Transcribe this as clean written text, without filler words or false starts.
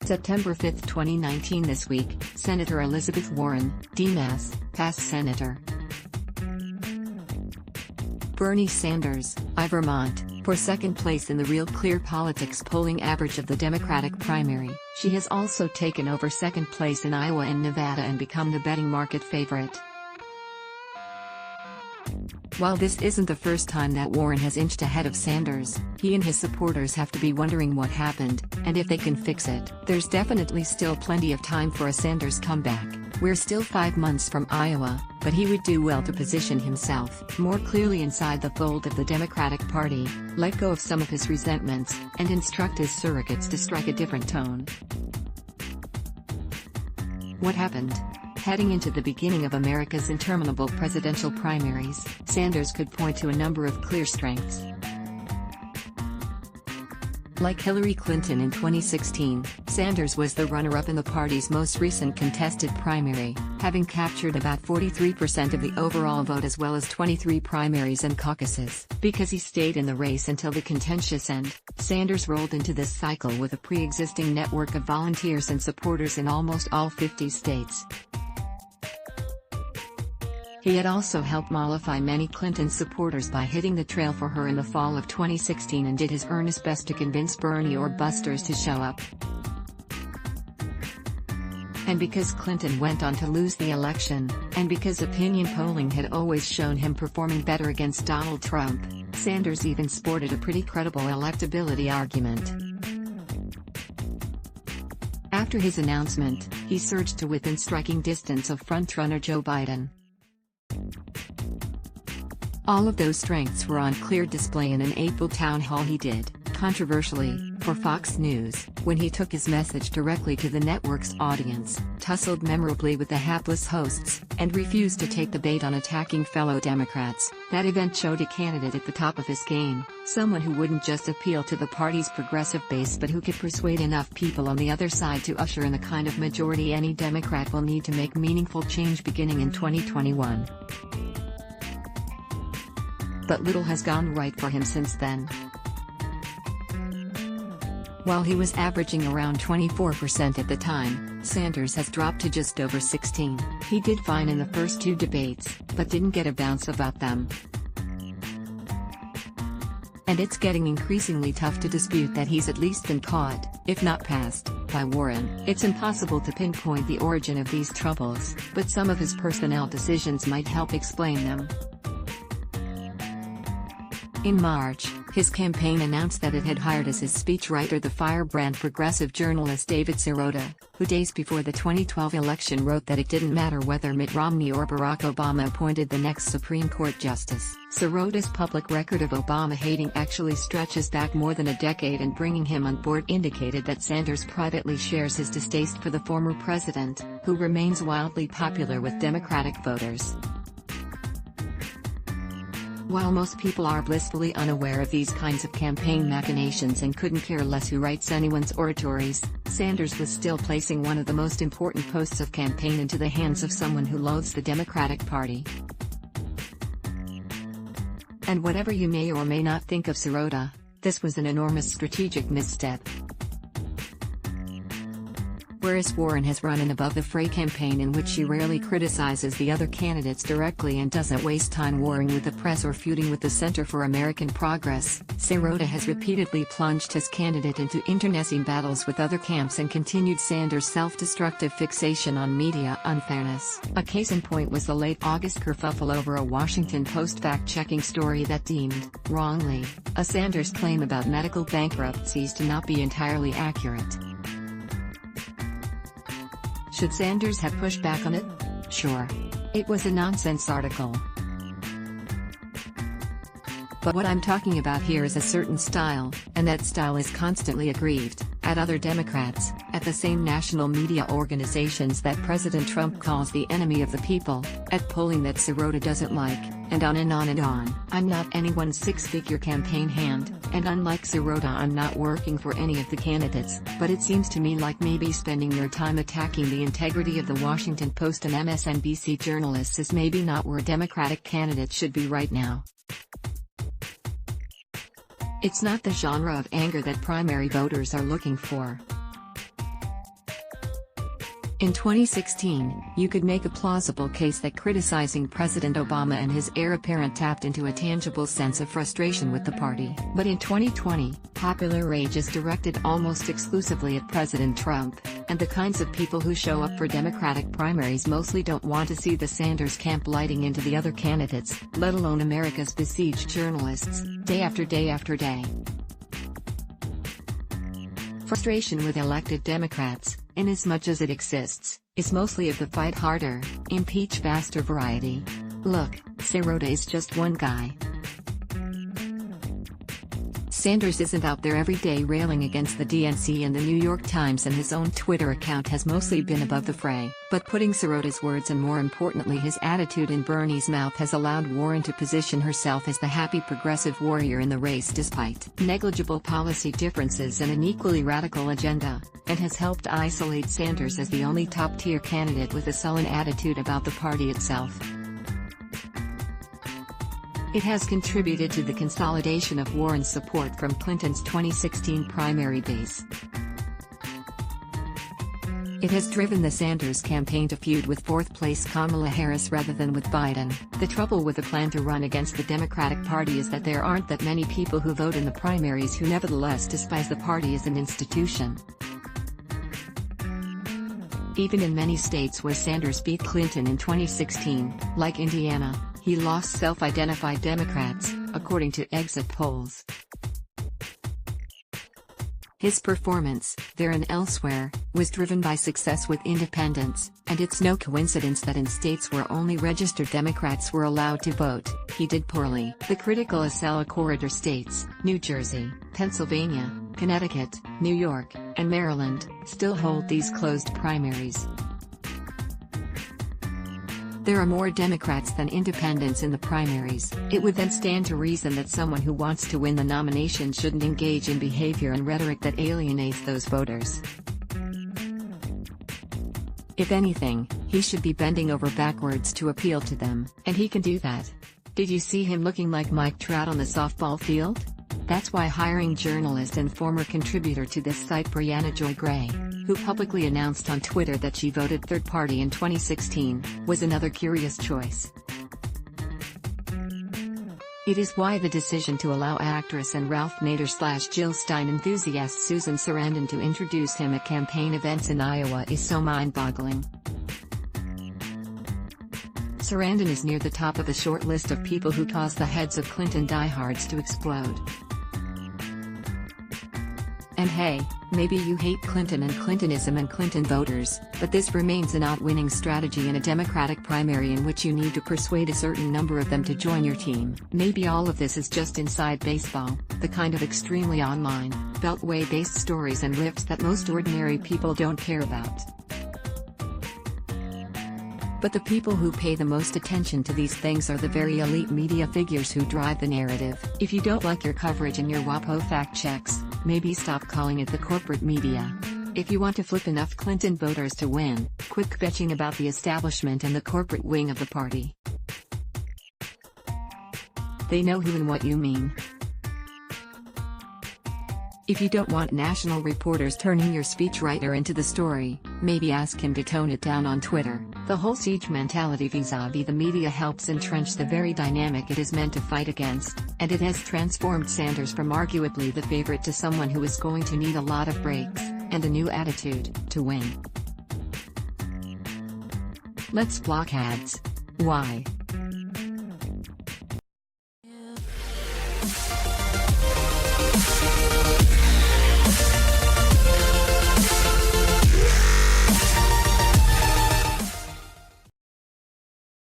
September 5, 2019. This week, Senator Elizabeth Warren, D-Mass, passed Senator Bernie Sanders, I Vermont, for second place in the Real Clear Politics polling average of the Democratic primary. She has also taken over second place in Iowa and Nevada and become the betting market favorite. While this isn't the first time that Warren has inched ahead of Sanders, he and his supporters have to be wondering what happened, and if they can fix it. There's definitely still plenty of time for a Sanders comeback. We're still 5 months from Iowa, but he would do well to position himself more clearly inside the fold of the Democratic Party, let go of some of his resentments, and instruct his surrogates to strike a different tone. What happened? Heading into the beginning of America's interminable presidential primaries, Sanders could point to a number of clear strengths. Like Hillary Clinton in 2016, Sanders was the runner-up in the party's most recent contested primary, having captured about 43% of the overall vote as well as 23 primaries and caucuses. Because he stayed in the race until the contentious end, Sanders rolled into this cycle with a pre-existing network of volunteers and supporters in almost all 50 states. He had also helped mollify many Clinton supporters by hitting the trail for her in the fall of 2016 and did his earnest best to convince Bernie or busters to show up. And because Clinton went on to lose the election, and because opinion polling had always shown him performing better against Donald Trump, Sanders even sported a pretty credible electability argument. After his announcement, he surged to within striking distance of frontrunner Joe Biden. All of those strengths were on clear display in an April town hall he did, controversially, for Fox News, when he took his message directly to the network's audience, tussled memorably with the hapless hosts, and refused to take the bait on attacking fellow Democrats. That event showed a candidate at the top of his game, someone who wouldn't just appeal to the party's progressive base but who could persuade enough people on the other side to usher in the kind of majority any Democrat will need to make meaningful change beginning in 2021. But little has gone right for him since then. While he was averaging around 24% at the time, Sanders has dropped to just over 16%. He did fine in the first 2 debates, but didn't get a bounce about them. And it's getting increasingly tough to dispute that he's at least been caught, if not passed, by Warren. It's impossible to pinpoint the origin of these troubles, but some of his personnel decisions might help explain them. In March, his campaign announced that it had hired as his speechwriter the firebrand progressive journalist David Sirota, who days before the 2012 election wrote that it didn't matter whether Mitt Romney or Barack Obama appointed the next Supreme Court justice. Sirota's public record of Obama hating actually stretches back more than a decade, and bringing him on board indicated that Sanders privately shares his distaste for the former president, who remains wildly popular with Democratic voters. While most people are blissfully unaware of these kinds of campaign machinations and couldn't care less who writes anyone's oratories, Sanders was still placing one of the most important posts of campaign into the hands of someone who loathes the Democratic Party. And whatever you may or may not think of Sirota, this was an enormous strategic misstep. Whereas Warren has run an above-the-fray campaign in which she rarely criticizes the other candidates directly and doesn't waste time warring with the press or feuding with the Center for American Progress, Sirota has repeatedly plunged his candidate into internecine battles with other camps and continued Sanders' self-destructive fixation on media unfairness. A case in point was the late August kerfuffle over a Washington Post fact-checking story that deemed, wrongly, a Sanders claim about medical bankruptcies to not be entirely accurate. Should Sanders have pushed back on it? Sure. It was a nonsense article. But what I'm talking about here is a certain style, and that style is constantly aggrieved, at other Democrats, at the same national media organizations that President Trump calls the enemy of the people, at polling that Sirota doesn't like, and on and on and on. I'm not anyone's six-figure campaign hand, and unlike Sirota I'm not working for any of the candidates, but it seems to me like maybe spending your time attacking the integrity of the Washington Post and MSNBC journalists is maybe not where Democratic candidates should be right now. It's not the genre of anger that primary voters are looking for. In 2016, you could make a plausible case that criticizing President Obama and his heir apparent tapped into a tangible sense of frustration with the party. But in 2020, popular rage is directed almost exclusively at President Trump, and the kinds of people who show up for Democratic primaries mostly don't want to see the Sanders camp lighting into the other candidates, let alone America's besieged journalists, day after day after day. Frustration with elected Democrats, inasmuch as it exists, is mostly of the fight harder, impeach faster variety. Look, Sirota is just one guy. Sanders isn't out there every day railing against the DNC and the New York Times, and his own Twitter account has mostly been above the fray, but putting Sirota's words and more importantly his attitude in Bernie's mouth has allowed Warren to position herself as the happy progressive warrior in the race despite negligible policy differences and an equally radical agenda, and has helped isolate Sanders as the only top-tier candidate with a sullen attitude about the party itself. It has contributed to the consolidation of Warren's support from Clinton's 2016 primary base. It has driven the Sanders campaign to feud with fourth-place Kamala Harris rather than with Biden. The trouble with the plan to run against the Democratic Party is that there aren't that many people who vote in the primaries who nevertheless despise the party as an institution. Even in many states where Sanders beat Clinton in 2016, like Indiana, he lost self-identified Democrats, according to exit polls. His performance, there and elsewhere, was driven by success with independents, and it's no coincidence that in states where only registered Democrats were allowed to vote, he did poorly. The critical Acela Corridor states, New Jersey, Pennsylvania, Connecticut, New York, and Maryland, still hold these closed primaries. There are more Democrats than independents in the primaries. It would then stand to reason that someone who wants to win the nomination shouldn't engage in behavior and rhetoric that alienates those voters. If anything, he should be bending over backwards to appeal to them, and he can do that. Did you see him looking like Mike Trout on the softball field? That's why hiring journalist and former contributor to this site Brianna Joy Gray, who publicly announced on Twitter that she voted third party in 2016, was another curious choice. It is why the decision to allow actress and Ralph Nader/Jill Stein enthusiast Susan Sarandon to introduce him at campaign events in Iowa is so mind-boggling. Sarandon is near the top of a short list of people who caused the heads of Clinton diehards to explode. And hey, maybe you hate Clinton and Clintonism and Clinton voters, but this remains an out-winning strategy in a Democratic primary in which you need to persuade a certain number of them to join your team. Maybe all of this is just inside baseball, the kind of extremely online, beltway-based stories and riffs that most ordinary people don't care about. But the people who pay the most attention to these things are the very elite media figures who drive the narrative. If you don't like your coverage and your WAPO fact checks, maybe stop calling it the corporate media. If you want to flip enough Clinton voters to win, quit bitching about the establishment and the corporate wing of the party. They know who and what you mean. If you don't want national reporters turning your speechwriter into the story, maybe ask him to tone it down on Twitter. The whole siege mentality vis-a-vis the media helps entrench the very dynamic it is meant to fight against, and it has transformed Sanders from arguably the favorite to someone who is going to need a lot of breaks, and a new attitude, to win. Let's block ads. Why?